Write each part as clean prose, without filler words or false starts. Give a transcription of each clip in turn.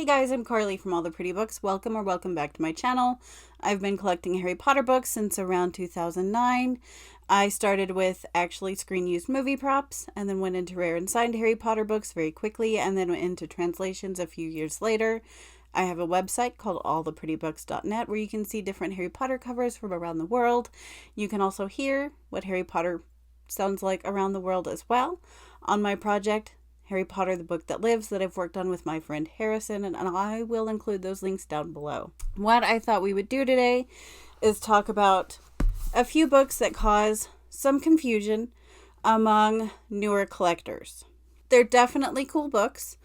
Hey guys, I'm Carly from All the Pretty Books. Welcome back to my channel. I've been collecting Harry Potter books since around 2009. I started with actually screen-used movie props and then went into rare and signed Harry Potter books very quickly and then went into translations a few years later. I have a website called alltheprettybooks.net where you can see different Harry Potter covers from around the world. You can also hear what Harry Potter sounds like around the world as well on my project Harry Potter, the Book That Lives, that I've worked on with my friend Harrison, and I will include those links down below. What I thought we would do today is talk about a few books that cause some confusion among newer collectors. They're definitely cool books,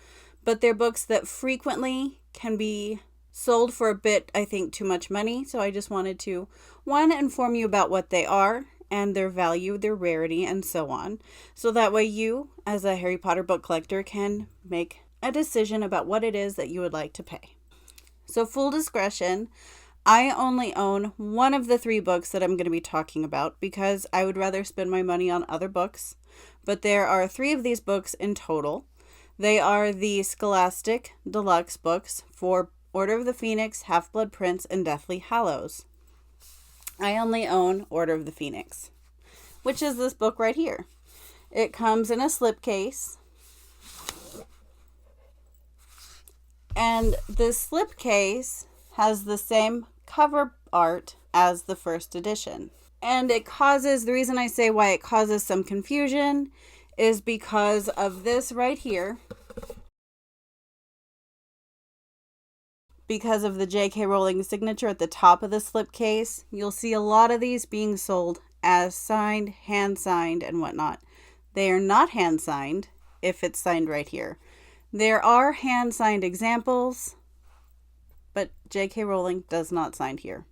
but they're books that frequently can be sold for a bit, I think, too much money. So I just wanted to, one, inform you about what they are and their value, their rarity, and so on. So that way you, as a Harry Potter book collector, can make a decision about what it is that you would like to pay. So full discretion, I only own one of the three books that I'm going to be talking about because I would rather spend my money on other books. But there are three of these books in total. They are the Scholastic Deluxe books for Order of the Phoenix, Half-Blood Prince, and Deathly Hallows. I only own Order of the Phoenix, which is this book right here. It comes in a slipcase, and this slipcase has the same cover art as the first edition. And the reason I say why it causes some confusion is because of this right here. Because of the J.K. Rowling signature at the top of the slipcase, you'll see a lot of these being sold as signed, hand-signed, and whatnot. They are not hand-signed if it's signed right here. There are hand-signed examples, but J.K. Rowling does not sign here.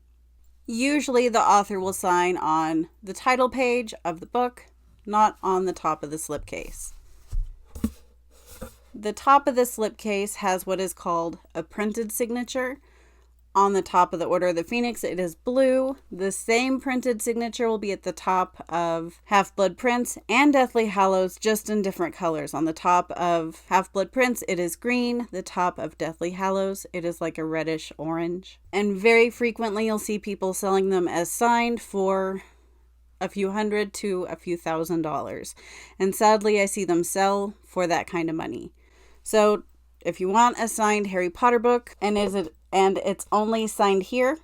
Usually the author will sign on the title page of the book, not on the top of the slipcase. The top of the slipcase has what is called a printed signature. On the top of the Order of the Phoenix, it is blue. The same printed signature will be at the top of Half-Blood Prince and Deathly Hallows, just in different colors. On the top of Half-Blood Prince, it is green. The top of Deathly Hallows, it is like a reddish orange. And very frequently, you'll see people selling them as signed for a few $100 to a few $1,000. And sadly, I see them sell for that kind of money. So if you want a signed Harry Potter book and it's only signed here,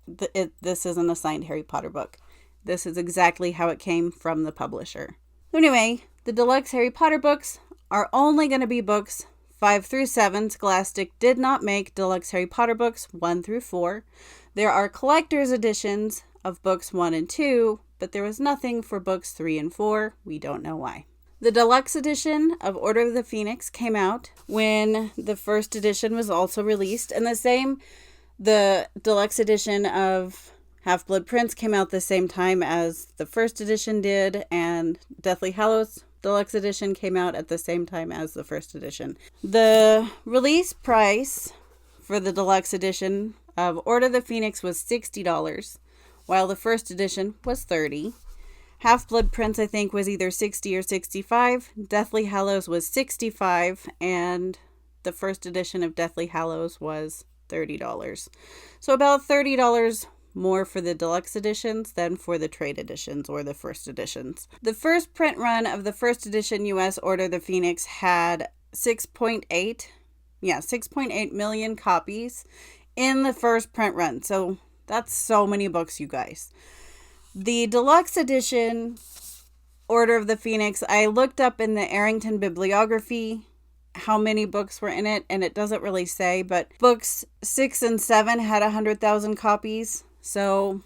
this isn't a signed Harry Potter book. This is exactly how it came from the publisher. Anyway, the Deluxe Harry Potter books are only going to be books 5 through 7. Scholastic did not make Deluxe Harry Potter books 1 through 4. There are collector's editions of books 1 and 2, but there was nothing for books 3 and 4. We don't know why. The deluxe edition of Order of the Phoenix came out when the first edition was also released. And the deluxe edition of Half-Blood Prince came out the same time as the first edition did. And Deathly Hallows deluxe edition came out at the same time as the first edition. The release price for the deluxe edition of Order of the Phoenix was $60, while the first edition was $30. Half-Blood Prince, I think, was either $60 or $65. Deathly Hallows was $65, and the first edition of Deathly Hallows was $30. So about $30 more for the deluxe editions than for the trade editions or the first editions. The first print run of the first edition U.S. Order of the Phoenix had 6.8 million copies in the first print run. So that's so many books, you guys. The deluxe edition, Order of the Phoenix, I looked up in the Arrington bibliography how many books were in it, and it doesn't really say, but books 6 and 7 had 100,000 copies, so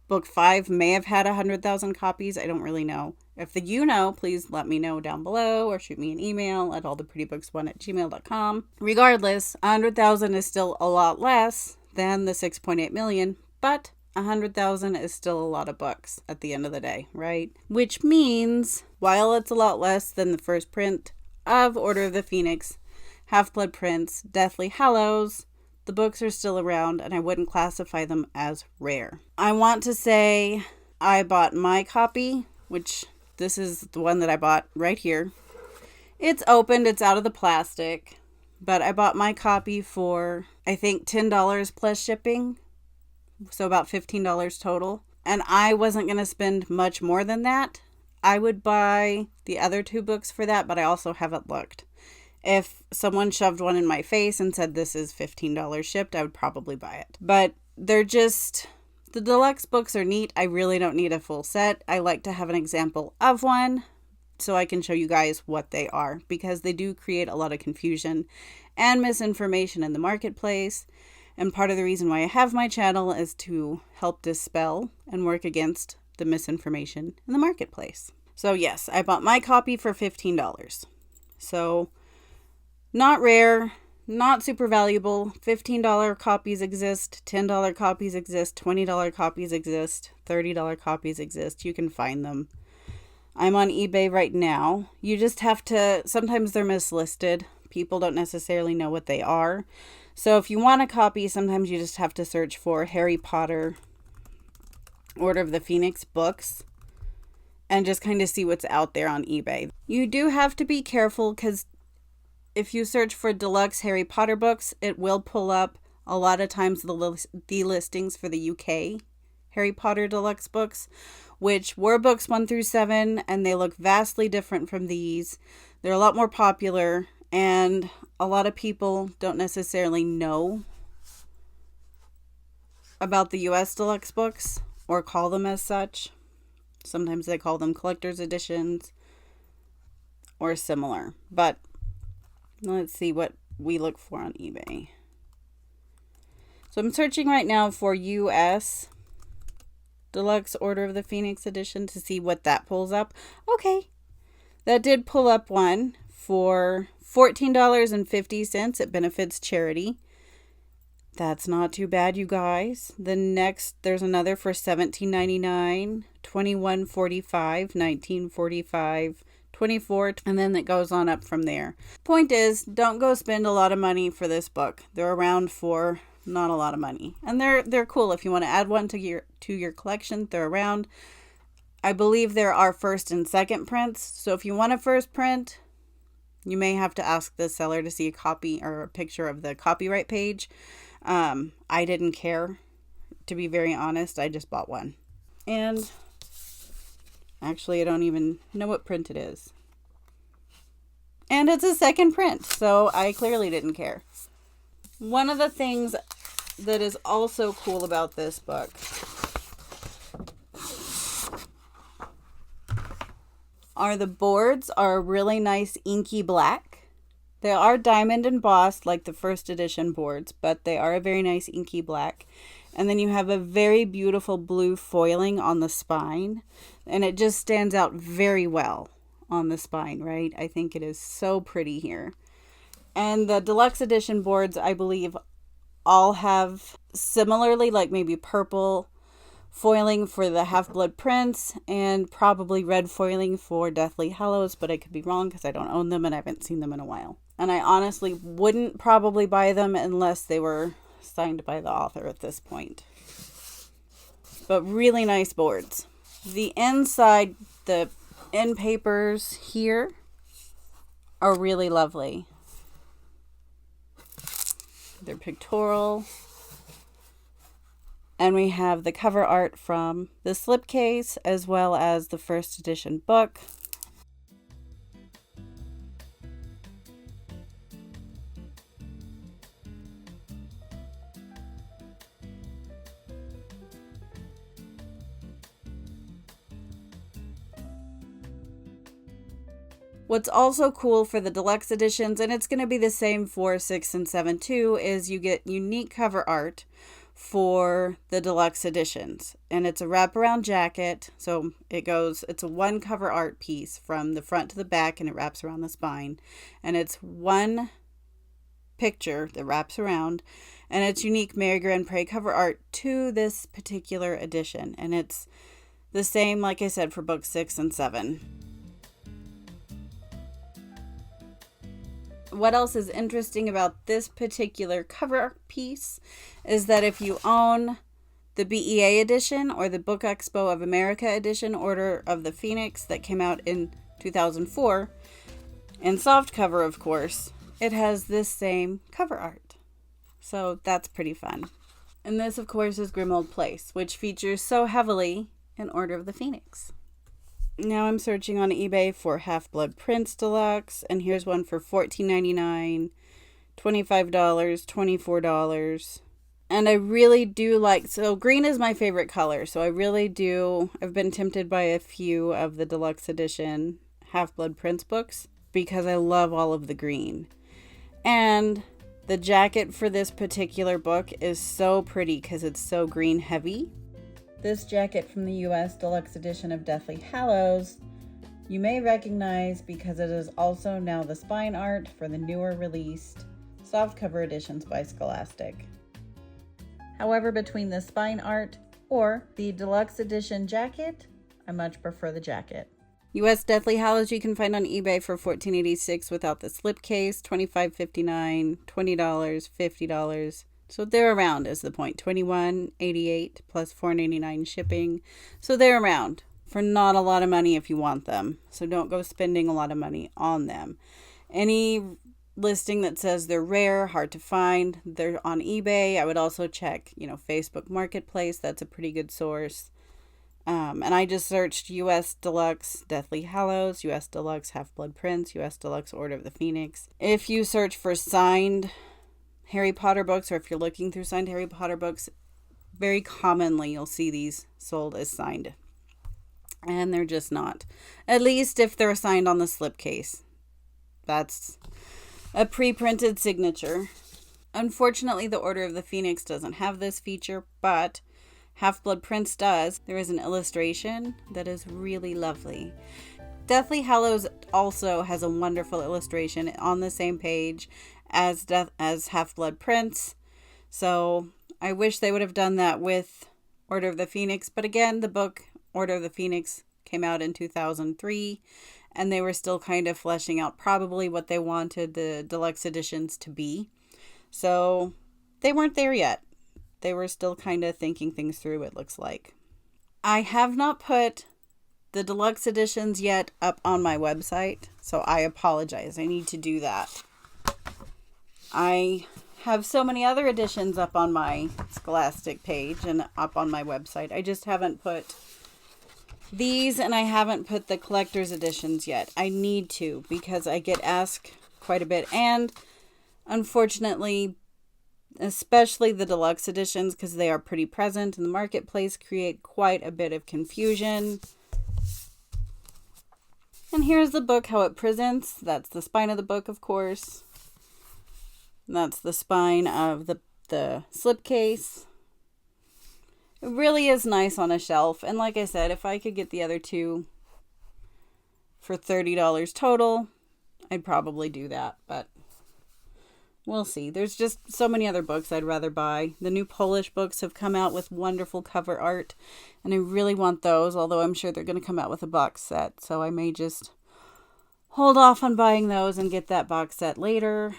book 5 may have had 100,000 copies. I don't really know. If you know, please let me know down below or shoot me an email at alltheprettybooks1@gmail.com. Regardless, 100,000 is still a lot less than the 6.8 million, but 100,000 is still a lot of books at the end of the day, right? Which means, while it's a lot less than the first print of Order of the Phoenix, Half-Blood Prince, Deathly Hallows, the books are still around and I wouldn't classify them as rare. I want to say I bought my copy, which this is the one that I bought right here. It's opened, it's out of the plastic. but I bought my copy for, I think, $10 plus shipping. So about $15 total. And I wasn't going to spend much more than that. I would buy the other 2 books for that, but I also haven't looked. If someone shoved one in my face and said this is $15 shipped, I would probably buy it. But they're just, the deluxe books are neat. I really don't need a full set. I like to have an example of one so I can show you guys what they are, because they do create a lot of confusion and misinformation in the marketplace. And part of the reason why I have my channel is to help dispel and work against the misinformation in the marketplace. So yes, I bought my copy for $15. So not rare, not super valuable. $15 copies exist, $10 copies exist, $20 copies exist, $30 copies exist. You can find them. I'm on eBay right now. You just have to, sometimes they're mislisted. People don't necessarily know what they are. So if you want a copy, sometimes you just have to search for Harry Potter Order of the Phoenix books and just kind of see what's out there on eBay. You do have to be careful, because if you search for deluxe Harry Potter books, it will pull up a lot of times the listings for the UK Harry Potter deluxe books, which were books 1 through 7, and they look vastly different from these. They're a lot more popular, and a lot of people don't necessarily know about the US deluxe books or call them as such. Sometimes they call them collector's editions or similar. But let's see what we look for on eBay. So I'm searching right now for US Deluxe Order of the Phoenix edition to see what that pulls up. Okay, that did pull up one for $14.50. It benefits charity. That's not too bad, you guys. The next, there's another for $17.99, $21.45, $19.45, $24, and then it goes on up from there. Point is, don't go spend a lot of money for this book. They're around for not a lot of money, and they're cool if you want to add one to your collection. They're around. I believe there are first and second prints, so if you want a first print, you may have to ask the seller to see a copy or a picture of the copyright page. I didn't care, to be very honest. I just bought one. And actually, I don't even know what print it is. And it's a second print, so I clearly didn't care. One of the things that is also cool about this book are the boards are a really nice inky black. They are diamond embossed like the first edition boards, but they are a very nice inky black. And then you have a very beautiful blue foiling on the spine, and it just stands out very well on the spine, right? I think it is so pretty here. And the deluxe edition boards, I believe, all have similarly, like maybe purple foiling for the Half-Blood Prince and probably red foiling for Deathly Hallows, but I could be wrong because I don't own them and I haven't seen them in a while. And I honestly wouldn't probably buy them unless they were signed by the author at this point. But really nice boards. The inside, the end papers here are really lovely. They're pictorial. And we have the cover art from the slipcase as well as the first edition book. What's also cool for the deluxe editions, and it's going to be the same for 6 and 7 too, is you get unique cover art for the deluxe editions. And it's a wraparound jacket, so it's a one cover art piece from the front to the back, and it wraps around the spine. And it's one picture that wraps around, and it's unique Mary Grand Prix cover art to this particular edition. And it's the same, like I said, for books 6 and 7. What else is interesting about this particular cover piece is that if you own the BEA edition or the Book Expo of America edition, Order of the Phoenix, that came out in 2004, and softcover, of course, it has this same cover art. So that's pretty fun. And this, of course, is Grimmauld Place, which features so heavily in Order of the Phoenix. Now I'm searching on eBay for Half-Blood Prince Deluxe, and here's one for $14.99, $25, $24. And I really do like, so green is my favorite color, so I really do, I've been tempted by a few of the deluxe edition Half-Blood Prince books because I love all of the green. And the jacket for this particular book is so pretty because it's so green heavy. This jacket from the US Deluxe Edition of Deathly Hallows you may recognize because it is also now the spine art for the newer released softcover editions by Scholastic. However, between the spine art or the deluxe edition jacket, I much prefer the jacket. US Deathly Hallows you can find on eBay for $14.86 without the slipcase, $25.59, $20, $50. So they're around is the point. $21.88 plus $4.99 shipping. So they're around for not a lot of money if you want them. So don't go spending a lot of money on them. Any listing that says they're rare, hard to find, they're on eBay. I would also check, Facebook Marketplace. That's a pretty good source. And I just searched US Deluxe Deathly Hallows, US Deluxe Half-Blood Prince, US Deluxe Order of the Phoenix. If you search for signed Harry Potter books, or if you're looking through signed Harry Potter books, very commonly you'll see these sold as signed. And they're just not. At least if they're signed on the slipcase. That's a pre-printed signature. Unfortunately, the Order of the Phoenix doesn't have this feature, but Half-Blood Prince does. There is an illustration that is really lovely. Deathly Hallows also has a wonderful illustration on the same page as Half-Blood Prince. So I wish they would have done that with Order of the Phoenix. But again, the book Order of the Phoenix came out in 2003. And they were still kind of fleshing out probably what they wanted the deluxe editions to be. So they weren't there yet. They were still kind of thinking things through, it looks like. I have not put the deluxe editions yet up on my website, so I apologize. I need to do that. I have so many other editions up on my Scholastic page and up on my website. I just haven't put these, and I haven't put the collector's editions yet. I need to because I get asked quite a bit. And unfortunately, especially the deluxe editions, because they are pretty present in the marketplace, create quite a bit of confusion. And here's the book, how it presents. That's the spine of the book, of course. And that's the spine of the slipcase. It really is nice on a shelf. And like I said, if I could get the other two for $30 total, I'd probably do that. But we'll see. There's just so many other books I'd rather buy. The new Polish books have come out with wonderful cover art. And I really want those, although I'm sure they're going to come out with a box set. So I may just hold off on buying those and get that box set later.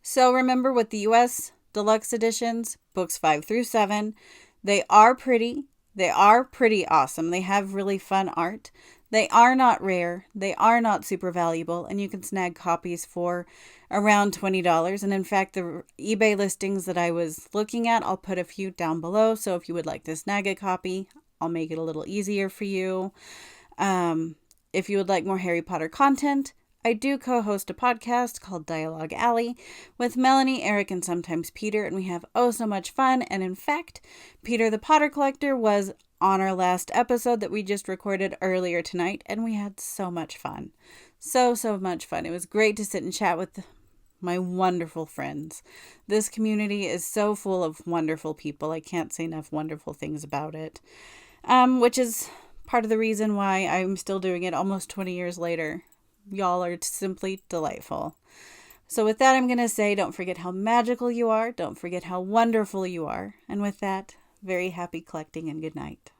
So remember, with the US Deluxe editions, books 5 through 7, they are pretty. They are pretty awesome. They have really fun art. They are not rare. They are not super valuable. And you can snag copies for around $20. And in fact, the eBay listings that I was looking at, I'll put a few down below. So if you would like to snag a copy, I'll make it a little easier for you. If you would like more Harry Potter content, I do co-host a podcast called Dialogue Alley with Melanie, Eric, and sometimes Peter, and we have so much fun. And in fact, Peter the Potter Collector was on our last episode that we just recorded earlier tonight, and we had so much fun. So much fun. It was great to sit and chat with my wonderful friends. This community is so full of wonderful people. I can't say enough wonderful things about it, which is part of the reason why I'm still doing it almost 20 years later. Y'all are simply delightful. So with that, I'm going to say, don't forget how magical you are. Don't forget how wonderful you are. And with that, very happy collecting and good night.